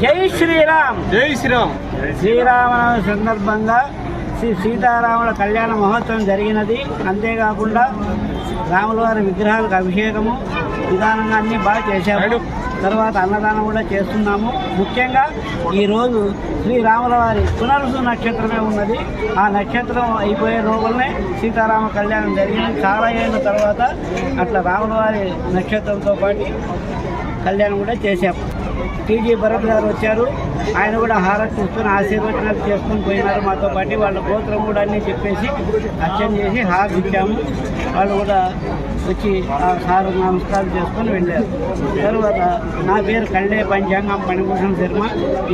జై శ్రీరామ్. జై శ్రీరామ్. శ్రీరామనవమి సందర్భంగా శ్రీ సీతారాముల కళ్యాణ మహోత్సవం జరిగినది. అంతేకాకుండా రాముల వారి విగ్రహాలకు అభిషేకము విధానంగా అన్నీ బాగా చేశాము. తర్వాత అన్నదానం కూడా చేస్తున్నాము. ముఖ్యంగా ఈరోజు శ్రీరాముల వారి పునరుసు నక్షత్రమే ఉన్నది. ఆ నక్షత్రం అయిపోయే రోజులనే సీతారామ కళ్యాణం జరిగింది. చాలా ఏళ్ళ తర్వాత అట్లా రాముల వారి నక్షత్రంతో పాటు కళ్యాణం కూడా చేశాము. టీజీ భరత్ గారు వచ్చారు. ఆయన కూడా హారతి ఇస్తున్న ఆశీర్వచనాలు చేసుకొని పోయినారు మాతో పాటు. వాళ్ళ గోత్రం కూడా అన్నీ చెప్పేసి అర్చన చేసి హారతి ఇచ్చాము. వాళ్ళు కూడా వచ్చి ఆ సారు నమస్కారం చేసుకొని వెళ్ళారు. తర్వాత నా పేరు కళ్ళే పంచాంగం మణిభూషణ్ శర్మ.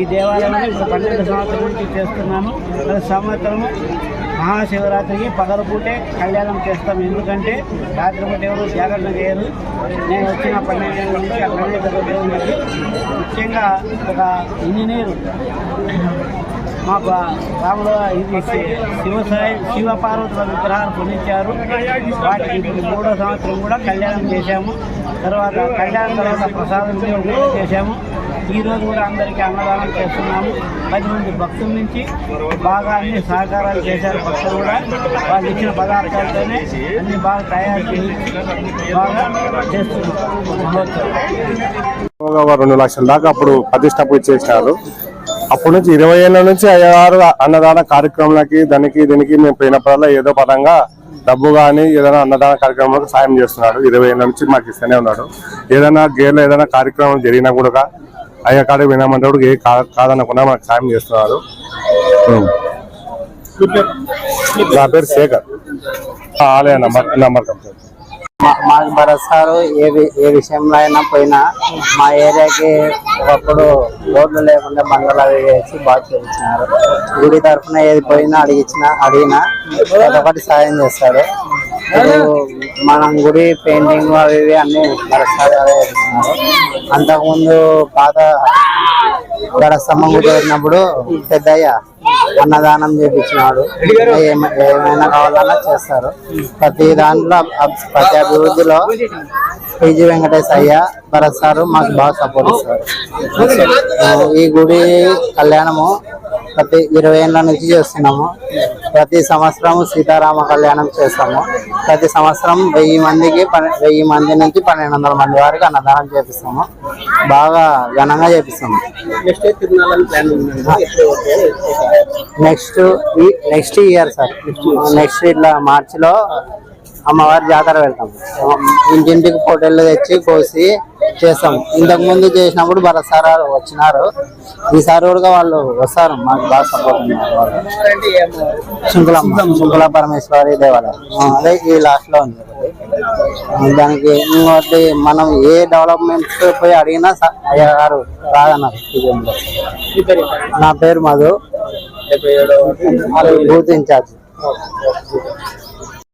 ఈ దేవాలయంలో ఇప్పుడు 12 సంవత్సరాల నుంచి చేస్తున్నాను. ప్రతి సంవత్సరము మహాశివరాత్రికి పగలపూటే కళ్యాణం చేస్తాం. ఎందుకంటే రాత్రిపూట ఎవరు జాగ్రత్త చేయరు. నేను వచ్చిన 12 ఏళ్ళ నుంచి అక్కడనే జరుగుతూ ఉన్నది. ముఖ్యంగా ఒక ఇంజనీరు మాకు రాముల ఇది శివపార్వతుల విగ్రహాలు కొనిచ్చారు. వాటికి ఇప్పుడు 3వ సంవత్సరం కూడా కళ్యాణం చేశాము. తర్వాత కళ్యాణం తర్వాత ప్రసాదం కూడా చేశాము. ఈరోజు కూడా అందరికీ అన్నదానం చేస్తున్నాము. 10 మంది భక్తుల నుంచి బాగా అన్ని సహకారాలు చేశారు. భక్తులు కూడా వాళ్ళు ఇచ్చిన పదార్థాలతోనే అన్ని బాగా తయారు చేసి బాగా చేస్తున్నాం. 2 లక్షల దాకా అప్పుడు ప్రతిష్టపూజ చేసినారు. అప్పటి నుంచి 20 ఏళ్ళ నుంచి అయ్యగారు అన్నదాన కార్యక్రమాలకి దీనికి మేము పోయినప్పుడల్లా ఏదో పరంగా డబ్బు కానీ ఏదైనా అన్నదాన కార్యక్రమాలకు సాయం చేస్తున్నాడు. 20 ఏళ్ళ నుంచి మాకు ఇస్తూనే ఉన్నాడు. ఏదైనా గేర్లో ఏదైనా కార్యక్రమం జరిగినా కూడా అయ్యా కాడ వినామంటాడు. ఏ కాదనకుండా మనకు సాయం చేస్తున్నారు. నా పేరు శేఖర్. ఆలయ నంబర్ కంప్లీట్. మాకు భరోసారు ఏ విషయంలో అయినా పోయినా మా ఏరియాకి ఒకప్పుడు రోడ్లు లేకుండా బంగ్లా వేసి బాగా చూపించినారు. గుడి తరఫున ఏది పోయినా అడిగినా ఒకటి సాయం చేస్తారు. మనం గుడి పెయింటింగ్ అవి ఇవి అన్ని భరోసాలు చేస్తున్నారు. అంతకుముందు పాత గడస్తంభం జరిగినప్పుడు పెద్దయ్య అన్నదానం చేపించినాడు. ఏమైనా కావాలన్నా చేస్తారు. ప్రతి దాంట్లో ప్రతి అభివృద్ధిలో టీజీ వెంకటేష్ అయ్య భరత్ సారు మాకు బాగా సపోర్ట్ ఇస్తారు. ఈ గుడి కళ్యాణము ప్రతి 20 ఏళ్ళ నుంచి చేస్తున్నాము. ప్రతి సంవత్సరం సీతారామ కళ్యాణం చేస్తాము. ప్రతి సంవత్సరం 1000 మంది నుంచి 1200 మంది వరకు అన్నదానం చేపిస్తాము. బాగా ఘనంగా చేపిస్తాము. నెక్స్ట్ ఇయర్ సార్, నెక్స్ట్ ఇట్లా మార్చిలో అమ్మవారి జాతర వెళ్తాం. ఇంటింటికి పొట్టేళ్ళు తెచ్చి కోసి చేస్తాం. ఇంతకు ముందు చేసినప్పుడు భరత్ వచ్చినారు. ఈసారి కూడా వాళ్ళు వస్తారు. మాకు బాగా సపోర్ట్ ఉన్నారు. శుంకుల పరమేశ్వరి దేవాలయం అదే ఈ లాస్ట్ లో ఉంది. దానికి ఇంకోటి మనం ఏ డెవలప్మెంట్స్ పోయి అడిగినా అయ్యగారు రాదన్నారు. నా పేరు మధు, బూత్ ఇన్ఛార్జ్.